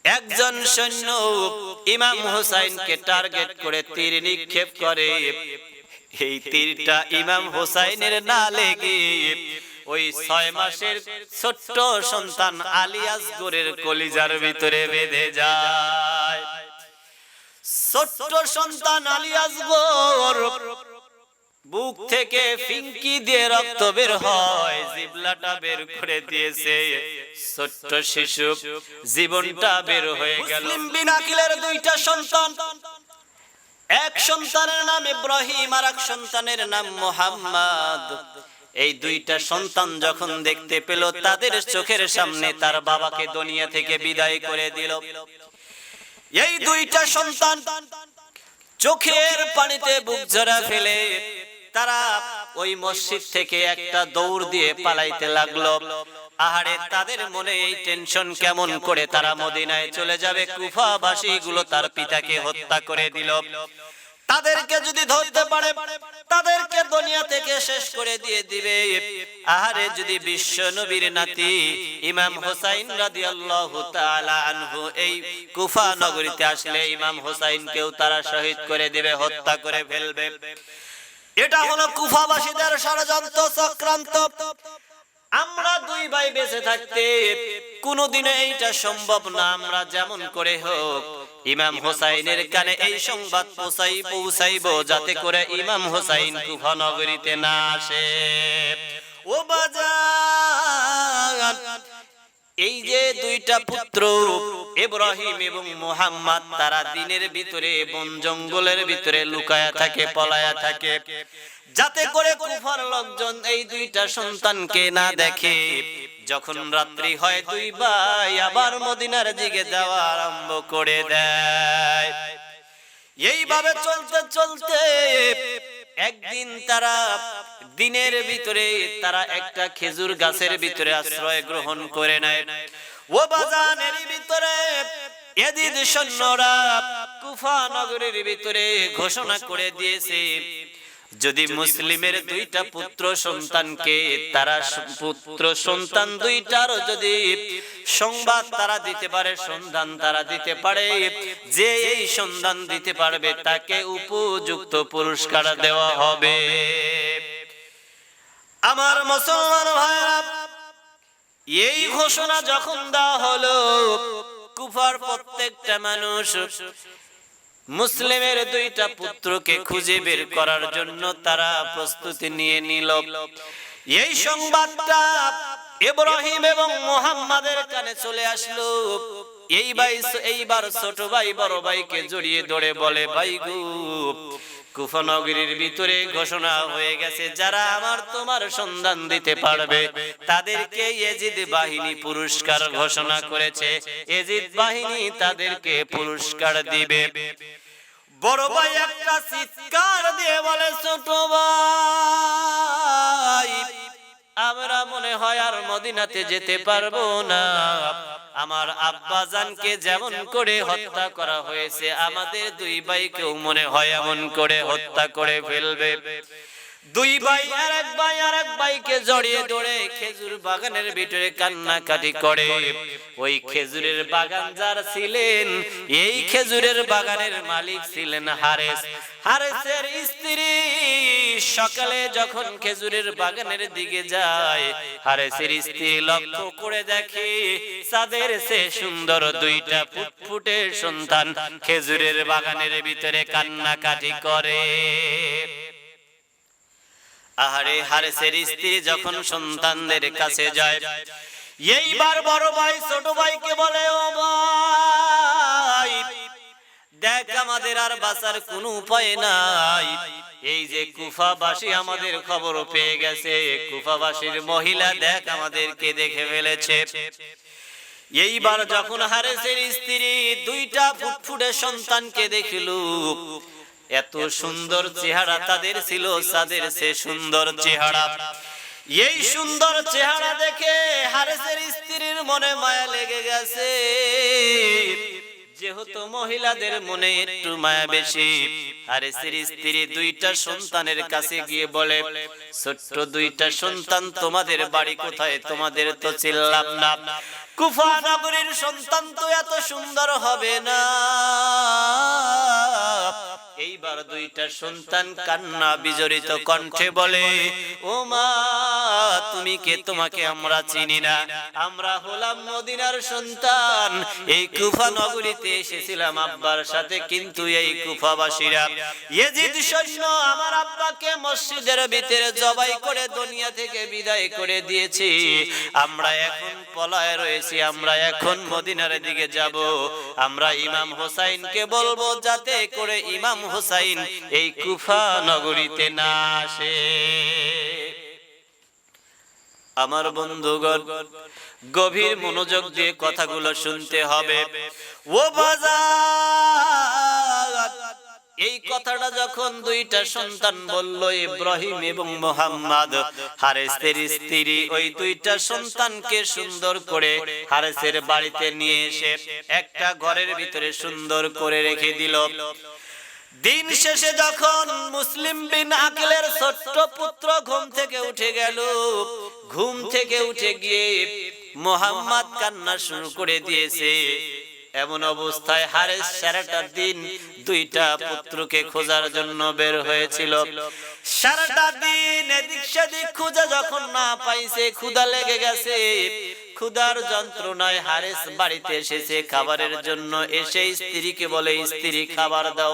একজন সৈন্য ইমাম হুসাইনকে টার্গেট করে তীর নিক্ষেপ করে। এই তীরটা ইমাম হুসাইনের না লেগে ওই 6 মাসের ছোট্ট সন্তান আলী আসগরের কলিজার ভিতরে বেঁধে যায়। ছোট্ট সন্তান আলী আসগর বুক থেকে ফিঙ্কি দিয়ে রক্ত বের হয়, জিবলাটা বের করে দিয়েছে। ছোট্ট শিশু জীবনটা বের হয়ে গেল। মুসলিম বিন আকিলের দুইটা সন্তান, এক সন্তানের নাম ইব্রাহিম আর এক সন্তানের নাম মুহাম্মদ। এই দুইটা সন্তান যখন দেখতে পেল তাদের চোখের সামনে তার বাবাকে দুনিয়া থেকে বিদায় করে দিল, এই দুইটা সন্তান চোখের পানিতে বুক ঝরা ফেলে তারা ওই মসজিদ থেকে একটা দৌড় দিয়ে পালাইতে লাগলো। আহারে, তাদের মনে এই টেনশন কেমন করে তারা মদিনায় চলে যাবে। কুফাবাসী গুলো তার পিতাকে হত্যা করে দিল, তাদেরকে যদি ধরতে পারে তাদেরকে দুনিয়া থেকে শেষ করে দিয়ে দিবে। আহারে, যদি বিশ্ব নবীর নাতি ইমাম হুসাইন রাদিয়াল্লাহু তাআলা আনহু এই কুফা নগরীতে আসলে ইমাম হুসাইনকেও তারা শহীদ করে দিবে, হত্যা করে ফেলবে। এটা হলো কুফাবাসীদের ষড়যন্ত্র চক্রান্ত। আমরা দুই ভাই বেঁচে থাকতে কোনোদিনও এইটা সম্ভব না। আমরা যেমন করে হোক ইমাম হুসাইনের কানে এই সংবাদ পৌঁছাইবো, যাতে করে ইমাম হুসাইন কুফা নগরীতে না আসে। ও বাজার, এই যে দুইটা পুত্র ইব্রাহিম এবং মুহাম্মদ, তারা দিনের ভিতরে বন জঙ্গলের ভিতরে লুকায়া থাকে, পলায়া থাকে, যাতে করে কুফার লোকজন এই দুইটা সন্তানকে না দেখে। যখন রাত্রি হয় দুই ভাই আবার মদিনার দিকে যাওয়া আরম্ভ করে দেয়। এইভাবে চলতে চলতে একদিন তারা দিনের ভিতরে তারা একটা খেজুর গাছের ভিতরে আশ্রয় গ্রহণ করে নেয়। ও বাজানের ভিতরে এদিন সৈন্যরা কুফা নগরীর ভিতরে ঘোষণা করে দিয়েছে, যদি মুসলিমের দুইটা পুত্র সন্তানকে তারা পুত্র সন্তান দুইটার যদি সংবাদ তারা দিতে পারে, সন্ধান তারা দিতে পারে, যে এই সন্ধান দিতে পারবে তাকে উপযুক্ত পুরস্কার দেওয়া হবে। আমার মুসলমান ভাইরা, এই ঘোষণা যখন দেওয়া হলো, কুফার প্রত্যেকটা মানুষ মুসলিমের দুইটা পুত্রকে খুঁজে বের করার জন্য তারা প্রস্তুতি নিয়ে নিল। এই সংবাদটা ইব্রাহিম এবং মুহাম্মাদের কানে চলে আসলো। এইবার ছোট ভাই বড় ভাইকে জড়িয়ে ধরে বলে, ভাই গো, কুফা নগরীর ভিতরে ঘোষণা হয়ে গেছে, যারা আমার তোমার সন্ধান দিতে পারবে তাদেরকে ইয়েজিদ বাহিনী পুরস্কার ঘোষণা করেছে। ইয়েজিদ বাহিনী তাদেরকে পুরস্কার দিবে। বড় ভাই একটা চিৎকার দিয়ে বলে, ছোট ভাই, আমরা মনে হয় আর মদিনাতে যেতে পারবো না। আমার আব্বাজানকে যেমন করে হত্যা করা হয়েছে, আমাদের দুই ভাইকেও মনে হয় এমন করে হত্যা করে ফেলবে। দুই ভাই আর এক ভাইকে জড়িয়ে ধরে খেজুর বাগানের ভিতরে কান্নাকাটি করে। ওই খেজুরের বাগান যার ছিলেন, এই খেজুরের বাগানের মালিক ছিলেন হারেস। হারেসের স্ত্রী সকালে যখন খেজুরের বাগানের দিকে যায়, হারেসের স্ত্রী লক্ষ্য করে দেখে তাদের সে সুন্দর দুইটা ফুটফুটে সন্তান খেজুরের বাগানের ভিতরে কান্নাকাটি করে। আহারে, হারেসের স্ত্রী যখন সন্তানদের কাছে যায়, এইবার বড় ভাই ছোট ভাইকে বলে, ও ভাই, দেখ, আমাদের আর বাঁচার কোনো উপায় নাই। এই যে কুফাবাসী আমাদের খবর পেয়ে গেছে, কুফাবাসীর মহিলা দেখ আমাদেরকে দেখে ফেলেছে। এইবার যখন হারেসের স্ত্রী দুইটা ফুটফুটে সন্তানকে দেখিল, এত সুন্দর চেহারা তাদের ছিল, তাদের সে সুন্দর চেহারা। এই সুন্দর চেহারা দেখে হারেসের স্ত্রীর মনে মায়া লেগে গেছে। যেহেতু মহিলাদের মনে একটু মায়া বেশি, হারেসের স্ত্রী দুইটা সন্তানের কাছে গিয়ে বলে, ছোট্ট দুইটা সন্তান, তোমাদের বাড়ি কোথায়? তোমাদের তো চিনলাম না। কুফা নগরীর সন্তান তো এত সুন্দর হবে না। এইবার দুইটা সন্তান কান্না বিজড়িত কণ্ঠে বলে, ও মা তুমি কে? তোমাকে আমরা চিনি না, আমরা হলাম মদিনার সন্তান, এই কুফা নগরীতে এসেছিলাম আব্বার সাথে, কিন্তু এই কুফাবাসীরা ইয়েজিদ সৈন্য আমার আব্বাকে মসজিদের ভিতরে জবাই করে দুনিয়া থেকে বিদায় করে দিয়েছে। আমরা এখন পলায়ে রয়েছি, আমরা এখন মদিনার দিকে যাব। আমরা ইমাম হোসাইনকে বলবো যাতে করে ইমাম হোসাইন এই কুফা নগরীতে না আসে। আমার বন্ধুগণ, গভীর মনোযোগ দিয়ে কথাগুলো শুনতে হবে। ও বাজার, এই কথাটা যখন দুইটা সন্তান বলল, ইব্রাহিম এবং মুহাম্মদ, হারেসের স্ত্রী ওই দুইটা সন্তানকে সুন্দর করে হারেসের বাড়িতে নিয়ে এসে একটা ঘরের ভিতরে সুন্দর করে রেখে দিল। দিন শেষে যখন মুসলিম বিন আকিলের ছোট্ট পুত্র ঘুম থেকে উঠে গেল, ঘুম থেকে উঠে গিয়ে মুহাম্মদ কান্না শুরু করে দিয়েছে। এমন অবস্থায় হারেস সারাটা দিন দুইটা পুত্রকে খোঁজার জন্য বের হয়েছিল। সারাটা দিন এদিক সেদিক খুঁজে যখন না পাইছে, ক্ষুধা লেগে গেছে। ক্ষুধার যন্ত্রণায় হারেস বাড়িতে এসেছে খাবারের জন্য। এসে স্ত্রীকে বলে, স্ত্রী খাবার দাও,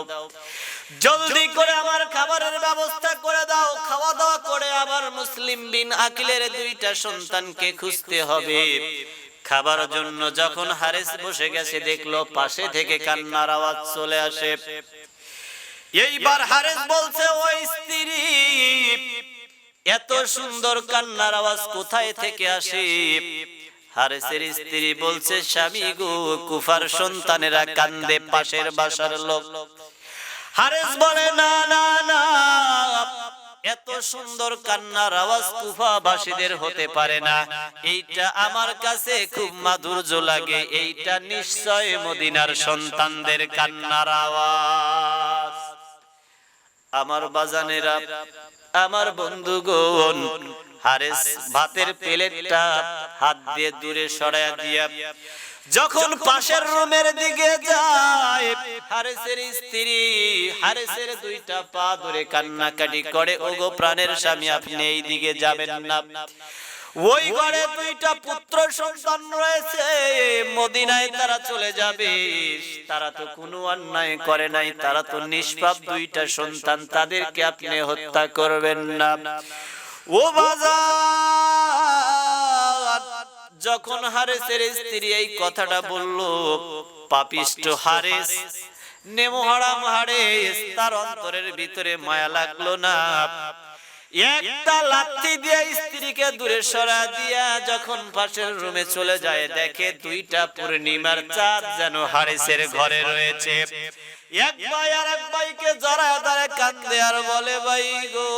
জলদি করে আমার খাবারের ব্যবস্থা করে দাও, খাওয়া দাওয়া করে আবার মুসলিম বিন আকিলের দুইটা সন্তানকে খুঁজতে হবে। খাবার জন্য যখন হারেস বসে গেছে, দেখলো পাশে থেকে কান্নার আওয়াজ চলে আসে। এইবার হারেস বলছে, ও স্ত্রী, এত সুন্দর কান্নার আওয়াজ কোথায় থেকে আসে? হারেসের স্ত্রী বলছে, স্বামী গো, কুফার সন্তানেরা কান্দে, পাশের বাসার লোক। হারেস বলে, না না না, এত সুন্দর কান্নার আওয়াজ কুফাবাসীদের হতে পারে না, এইটা আমার কাছে খুব মাধুর্য লাগে, এইটা নিশ্চয় মদিনার সন্তানদের কান্নার আওয়াজ। আমার বাজানেরা, আমার বন্ধুগণ, হারেস ভাতের প্লেটটা হাত দিয়ে দূরে সরায়া দিয়া যখন পাশের রুমের দিকে যায়, হারেসের স্ত্রী হারেসের দুইটা পা ধরে কান্নাকাটি করে, ওগো প্রাণের স্বামী, আপনি এই দিকে যাবেন না। ওই ঘরে দুইটা পুত্র সন্তান রয়েছে, মদিনায় তারা চলে যাবে। তারা তো কোনো অন্যায় করে নাই, তারা তো নিষ্পাপ দুইটা সন্তান, তাদেরকে আপনি হত্যা করবেন না। ও বাজার, যখন হারেসের স্ত্রী এই কথাটা বলল, পাপিষ্ট হারেস, নেমহারাম হারেস, তার অন্তরের ভিতরে মায়া লাগলো না। একটা লাথি দিয়ে স্ত্রীকে দূরে সরা দিয়া যখন পাশের রুমে চলে যায়, দেখে দুইটা পূর্ণিমার চাঁদ যেন হারেসের ঘরে রয়েছে। এক ভাই আর এক ভাইকে জড়ায় ধরে কান্দে আর বলে, ভাই গো,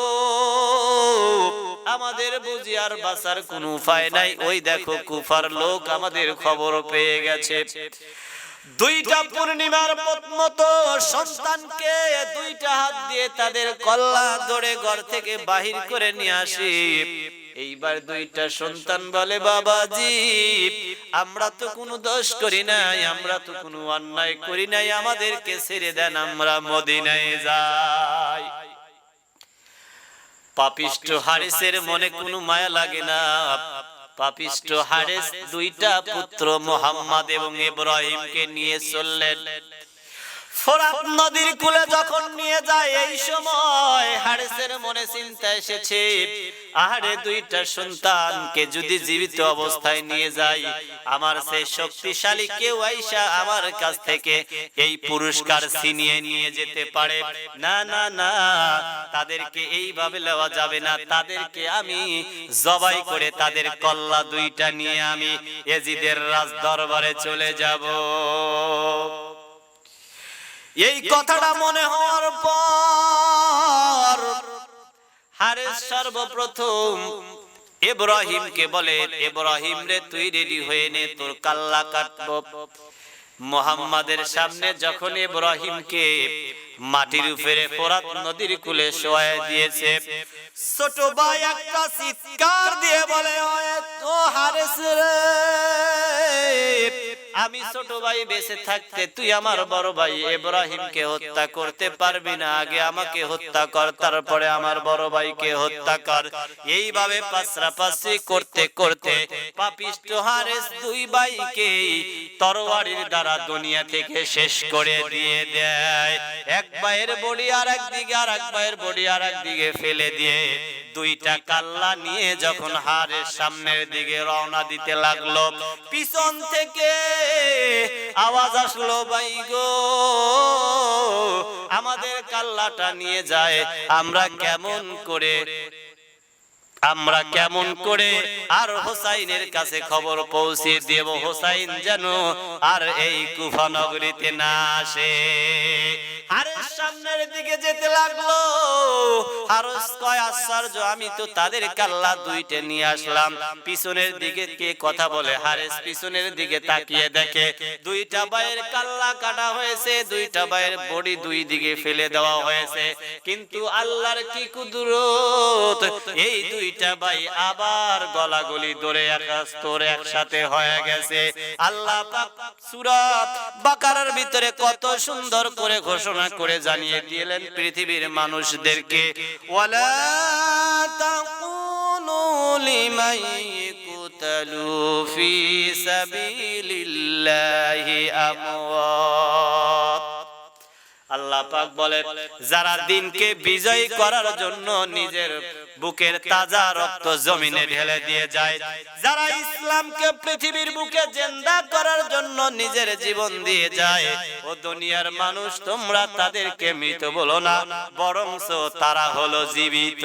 আমাদের বুঝি আর বাঁচার কোনো উপায় নাই, ওই দেখো কুফার লোক আমাদের খবর পেয়ে গেছে। দুইটা পূর্ণিমার মতো সন্তানকে দুইটা হাত দিয়ে তাদের কল্লা ধরে ঘর থেকে বাহির করে নিয়ে আসি। এইবার দুইটা সন্তান বলে, বাবাজি, আমরা তো কোনো দোষ করি নাই, আমরা তো কোনো অন্যায় করি নাই, আমাদেরকে ছেড়ে দেন, আমরা মদিনায় যাই। পাপিষ্ট হারেসের মনে কোনো মায়া লাগে না। পাপিষ্ট হারেস দুইটা পুত্র মুহাম্মদ এবং ইব্রাহিমকে নিয়ে চললেন। ফোরাত নদীর কূলে যখন নিয়ে যায়, এই সময় হারেসের মনে চিন্তা এসেছে, আরে দুইটা সন্তানকে যদি জীবিত অবস্থায় নিয়ে যাই, আমার সেই শক্তিশালী কেউ আইসা আমার কাছ থেকে এই পুরস্কার ছিনিয়ে নিয়ে যেতে পারে। না না না, তাদেরকে এইভাবে নেওয়া যাবে না, তাদেরকে আমি জবাই করে তাদের কল্লা দুইটা নিয়ে আমি ইয়েজিদের রাজ দরবারে চলে যাব। এই কথাটা মনে হওয়ার পর হারেস সর্বপ্রথম ইব্রাহিমকে বলে, ইব্রাহিম রে, তুই রেডি হয়ে নে, তোর কাল্লা কাটবো। মুহাম্মাদের সামনে যখন ইব্রাহিমকে মাটির উপরে ফোরাত নদীর কূলে শোয়ায় দিয়েছে, ছোট ভাই একটা চিৎকার দিয়ে বলে, ও হারেস রে, আমি ছোট ভাই বেঁচে থাকতে তুই আমার বড় ভাই ইব্রাহিমকে হত্যা করতে পারবি না, আগে আমাকে হত্যা কর, তারপরে আমার বড় ভাইকে হত্যা কর। এইভাবে পাশাপাশি করতে করতে পাপিষ্ঠ হারেস দুই ভাইকে তরবারির দ্বারা দুনিয়া থেকে শেষ করে দিয়ে দেয়। এক ভাইয়ের বডি আর একদিকে, আর এক ভাইয়ের বডি আর একদিকে ফেলে দিয়ে দুইটা কাল্লা নিয়ে যখন হারেস সামনের দিকে রওনা দিতে লাগলো, পিছন থেকে আওয়াজ আসলো, ভাই গো আমাদের কাল্লাটা নিয়ে যায়, আমরা কেমন করে আর হোসাইনের কাছে খবর পৌঁছে দেব, হোসাইন যেন আর এই কুফা নগরীতে না আসে। হারেস সামনের দিকে যেতে লাগলো। হারেস কয়, আশ্চর্য, আমি তো তাদের কাল্লা দুইটা নিয়ে আসলাম, পিছনের দিকে কে কথা বলে? হারেস পিছনের দিকে তাকিয়ে দেখে দুইটা ভাইয়ের কাল্লা কাটা হয়েছে, দুইটা ভাইয়ের বডি দুই দিকে ফেলে দেওয়া হয়েছে। কিন্তু আল্লাহর কি কুদরত, এই দুইটা ভাই আবার গলাগলি ধরে একসাথে হয়ে গেছে। আল্লাহ পাক সূরা বাকারার ভিতরে কত সুন্দর করে ঘোষণা করে জানিয়ে দিলেন পৃথিবীর মানুষদেরকে, ওয়ালা তাকুনু লিমান ইয়াকতালু ফি সাবিলিল্লাহি আমওয়াত। আল্লাহ পাক বলে, যারা দিনকে বিজয়ী করার জন্য নিজের বুকের তাজা রক্ত জমিনে ঢেলে দিয়ে যায়, যারা ইসলামকে পৃথিবীর বুকে জিন্দা করার জন্য নিজের জীবন দিয়ে যায়, ও দুনিয়ার মানুষ তোমরা তাদেরকে মৃত বলো না, বরঞ্চ তারা হলো জীবিত।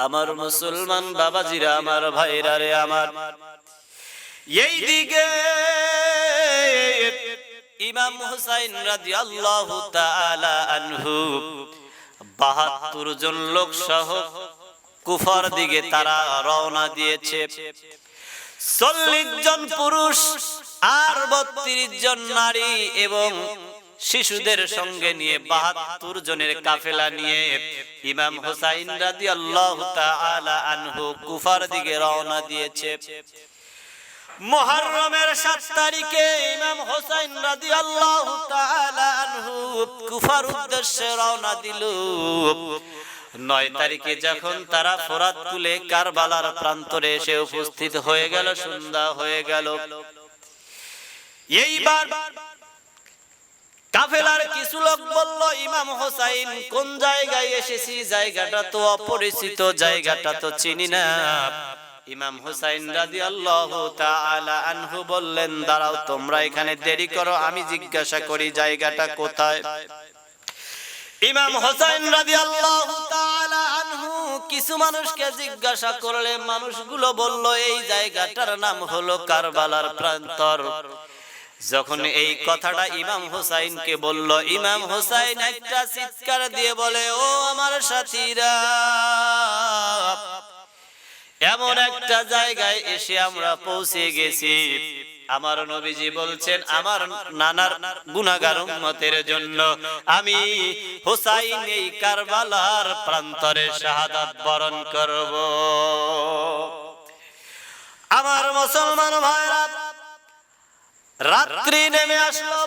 আমার মুসলমান বাবাজিরা, আমার ভাইরা রে আমার, এই দিকে ইমাম হুসাইন রাদিয়াল্লাহু তাআলা আনহু ৭২ জন লোক সহ কুফার দিকে তারা রওনা দিয়েছে। ৪০ জন পুরুষ আর ৩২ জন নারী এবং শিশুদের সঙ্গে নিয়ে ৭২ জনের কাফেলা নিয়ে ইমাম হুসাইন রাদিয়াল্লাহু তাআলা আনহু কুফার দিকে রওনা দিয়েছে। মুহররমের ৭ তারিখে ইমাম হুসাইন রাদিয়াল্লাহু তাআলা আনহু কুফার উদ্দেশ্যে রওনা দিল। ৯ তারিখে যখন তারা ফোরাত কূলে কারবালার প্রান্তরে এসে উপস্থিত হয়ে গেল, সন্ধ্যা হয়ে গেল। এইবার কাফেলার কিছু লোক বলল, ইমাম হুসাইন কোন জায়গায় এসেছি, জায়গাটা তো অপরিচিত, জায়গাটা তো চিনি না। ইমাম হুসাইন রাদিয়াল্লাহু তাআলা আনহু বললেন, দাঁড়াও তোমরা এখানে দেরি করো, আমি জিজ্ঞাসা করি জায়গাটা কোথায়। ইমাম হুসাইন রাদিয়াল্লাহু তাআলা আনহু কিছু মানুষকে জিজ্ঞাসা করলে মানুষগুলো বলল, এই জায়গাটার নাম হলো কারবালার প্রান্তর। যখন এই কথাটা ইমাম হুসাইনকে বলল, ইমাম হুসাইন একটা চিৎকার দিয়ে বলে, ও আমার সাথীরা, এমন একটা জায়গায় এসে আমরা পৌঁছে গেছি, আমার নবীজি বলছেন আমার নানার গুনাহগার উম্মতের জন্য আমি হুসাইন এই কারবালার প্রান্তরে শাহাদাত বরণ করব। আমার মুসলমান ভাইরা, রাত্রি নেমে আসলো।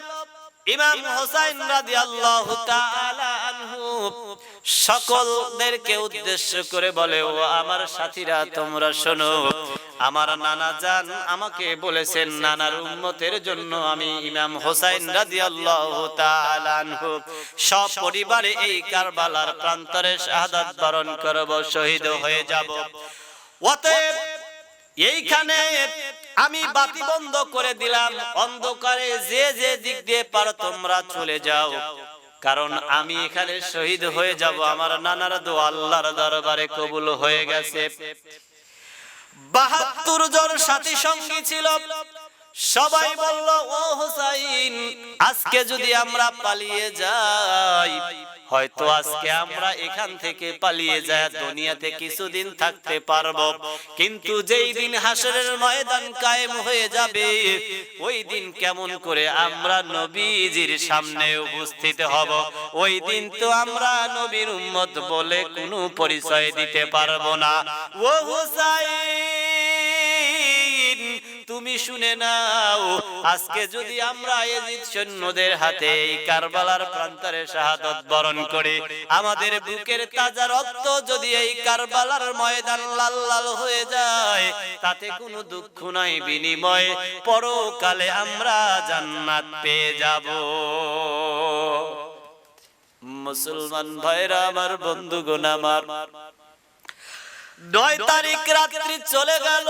ইমাম হুসাইন রাদিয়াল্লাহু তাআলা আনহু সকলদেরকে উদ্দেশ্য করে বলে, ও আমার সাথীরা তোমরা শোনো, আমার নানা জান আমাকে বলেছেন নানার উম্মতের জন্য আমি ইমাম হুসাইন রাদিয়াল্লাহু তাআলা আনহু সপরিবারে এই কারবালার প্রান্তরে শাহাদাত বরণ করব, শহীদ হয়ে যাব। অতএব এইখানে আমি বাতি বন্ধ করে দিলাম, অন্ধকারে যে যে দিক দিয়ে পারো তোমরা চলে যাও, কারণ আমি এখানে শহীদ হয়ে যাব। আমার নানার দোয়া আল্লাহর দরবারে কবুল হয়ে গেছে। ৭২ জন সাথী সঙ্গী ছিল, সবাই বলল, ও হুসাইন, আজকে যদি আমরা পালিয়ে যাই, হয়তো আজকে আমরা এখান থেকে পালিয়ে যায় দুনিয়াতে কিছুদিন থাকতে পারবো, কিন্তু যেই দিন হাসরের ময়দান কায়েম হয়ে যাবে, ওই দিন কেমন করে আমরা নবীজির সামনে উপস্থিত হব? ওই দিন তো আমরা নবীর উম্মত বলে কোনো পরিচয় দিতে পারবো না। ও হুসাইন, তুমি শুনে নাও, আজকে যদি আমরা ইয়াজিদ সৈন্যদের হাতে এই কারবালার প্রান্তরে শাহাদাত বরণ করি, আমাদের বুকের তাজা রক্ত যদি এই কারবালার ময়দান লাল লাল হয়ে যায়, তাতে কোনো দুঃখ নাই, বিনিময়ে পরকালে আমরা জান্নাত পেয়ে যাব। মুসলমান ভাইরা আমার, বন্ধুগণ আমার, 9 তারিখ রাত্রি চলে গেল,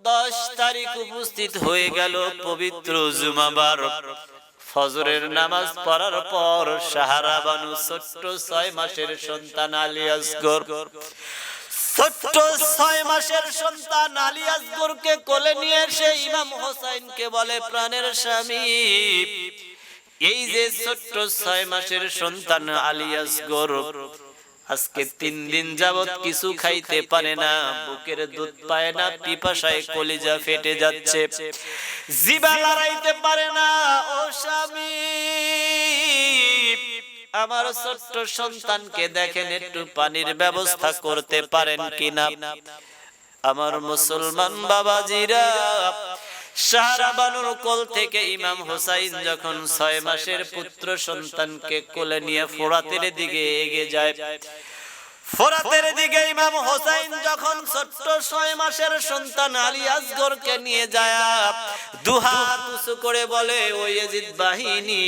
10 তারিখ উপস্থিত হয়ে গেল পবিত্র জুমাবার। ফজরের নামাজ পড়ার পর সাহারা বানু ছোট্ট 6 মাসের সন্তান আলী আসগর, ছোট্ট 6 মাসের সন্তান আলী আসগরকে কোলে নিয়ে এসে ইমাম হোসাইনকে বলে, প্রাণের স্বামী, এই যে ছোট্ট 6 মাসের সন্তান আলী আসগর আজকে 3 দিন যাবত কিছু খাইতে পারে না, বুকের দুধ পায় না, পিপাসায় কলিজা ফেটে যাচ্ছে, জিহ্বা লড়াইতে পারে না। ও স্বামী, আমার ছোট্ট সন্তানকে দেখেন, একটু পানির ব্যবস্থা করতে পারেন কিনা? আমার মুসলমান বাবাজিরা, সাহারা বানুর কোল থেকে ইমাম হোসাইন যখন 6 মাসের পুত্র সন্তানকে কোলে নিয়ে ফোরাতের দিকে এগিয়ে যায়, ফোরাতের দিকে ইমাম হোসাইন যখন ছোট্ট 6 মাসের সন্তান আলী আসগরকে নিয়ে যায়, দুহাত উঁচু করে বলে, ও ইয়াজিদ বাহিনী,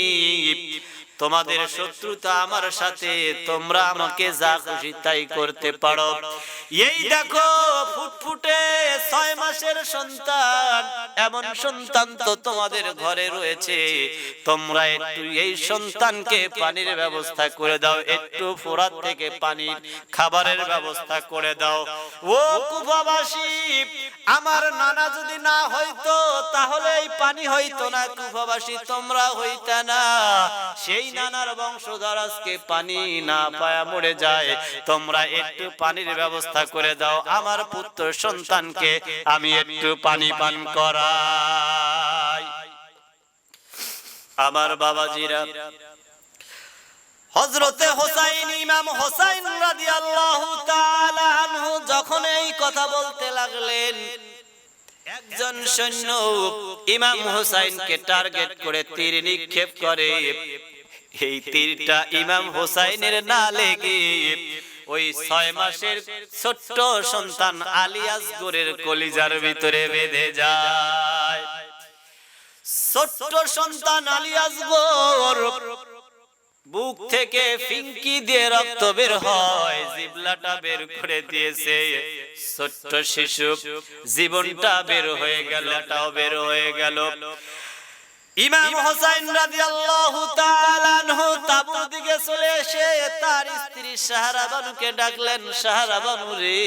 তোমাদের শত্রুতা আমার সাথে, তোমরা আমাকে যা খুশি তাই করতে পারো। এই দেখো, ফুটফুটে 6 মাসের সন্তান, এমন সন্তান তো তোমাদের ঘরে রয়েছে, তোমরা একটু এই সন্তানকে পানির ব্যবস্থা করে দাও, একটু ফোরাত থেকে পানির খাবারের ব্যবস্থা করে দাও। ও কুফাবাসী, আমার নানা যদি না হইতো তাহলে এই পানি হইতো না, কুফাবাসী তোমরা হইতা না, সেই নানার বংশধর আজকে পানি না পায়া মরে যায়, তোমরা একটু পানির ব্যবস্থা করে দাও, আমার পুত্র সন্তানকে আমি একটু পানি পান করাই। আমার বাবাজিরা, হযরতে হোসাইন, ইমাম হোসাইন রাদিয়াল্লাহু তাআলা আনহু যখন এই কথা বলতে লাগলেন, একজন সৈন্য ইমাম হোসাইনকে টার্গেট করে তীর নিক্ষেপ করে। এই তীরটা ইমাম হোসাইনের না লেগে ওই 6 মাসের ছোট্ট সন্তান আলী আসগরের কলিজার ভিতরে বেঁধে যায়। ছোট্ট সন্তান আলী আসগর বুক থেকে ফিঙ্কি দিয়ে রক্ত বের হয়, জিবলাটা বের করে দিয়েছে, ছোট্ট শিশু জীবনটা বের হয়ে গেল, এটাও বের হয়ে গেল। ইমাম হোসাইন রাদিয়াল্লাহু তাআলা আনহু তাঁবুর দিকে চলে এসে তার স্ত্রী সাহারা বানুকে ডাকলেন, সাহারা বানু রে।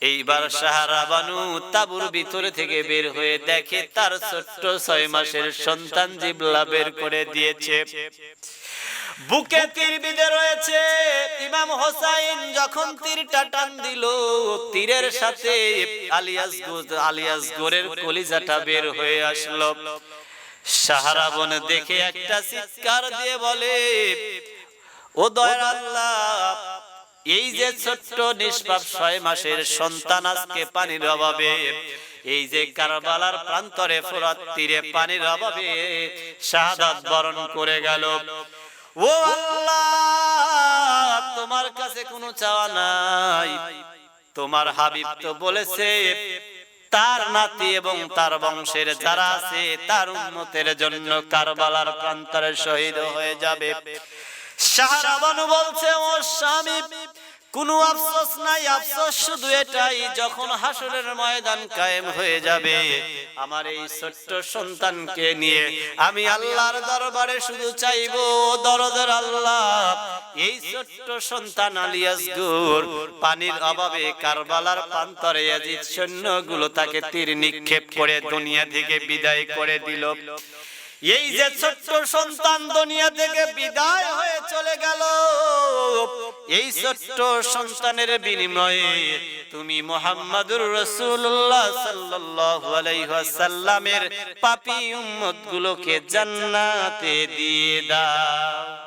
এইবার সাহারা বানু তাঁবুর ভিতরে থেকে বের হয়ে দেখে তার ছোট্ট 6 মাসের সন্তান জিবলা বের করে দিয়েছে, বুকে তীর বিঁধে রয়েছে। ইমাম হোসাইন যখন তীরটা টান দিল, তীরের সাথে আলী আসগরের কলিজাটা বের হয়ে আসলো। সাহারা বোন দেখে একটা চিৎকার দিয়ে বলে, ও দয়ার আল্লাহ, এই যে ছোট্ট নিষ্পাপ 6 মাসের সন্তান আজকে পানির অভাবে, এই যে কারবালার প্রান্তরে ফোরাত তীরে পানির অভাবে শাহাদাত বরণ করে গেল, ও আল্লাহ, তোমার কাছে কোনো চাওয়া নাই, তোমার হাবিব তো বলেছে তার নাতি এবং তার বংশের যারা আছে তার উম্মতের জন্য কারবালার প্রান্তরে শহীদ হয়ে যাবে। সাহারা বানু বলছে, ও স্বামী, কোনো আফসোস নাই, আফসোস শুধু এটাই, যখন হাসরের ময়দান কায়েম হয়ে যাবে, আমার এই ছোট্ট সন্তানকে নিয়ে আমি আল্লাহর দরবারে শুধু চাইবো, দরদের আল্লাহ, এই ছোট্ট সন্তান আলী আসগর পানির অভাবে কারবালার প্রান্তরে ইয়াজিদ সৈন্যগুলো তাকে তীর নিক্ষেপ করে দুনিয়া থেকে বিদায় করে দিল। এই যে ছোট্ট সন্তান দুনিয়া থেকে বিদায় হয়ে চলে গেল, এই ছোট্ট সন্তানের বিনিময়ে তুমি মুহাম্মাদুর রাসূলুল্লাহ সাল্লাল্লাহু আলাইহি ওয়াসাল্লামের পাপী উম্মতগুলোকে জান্নাতে দিয়ে দাও।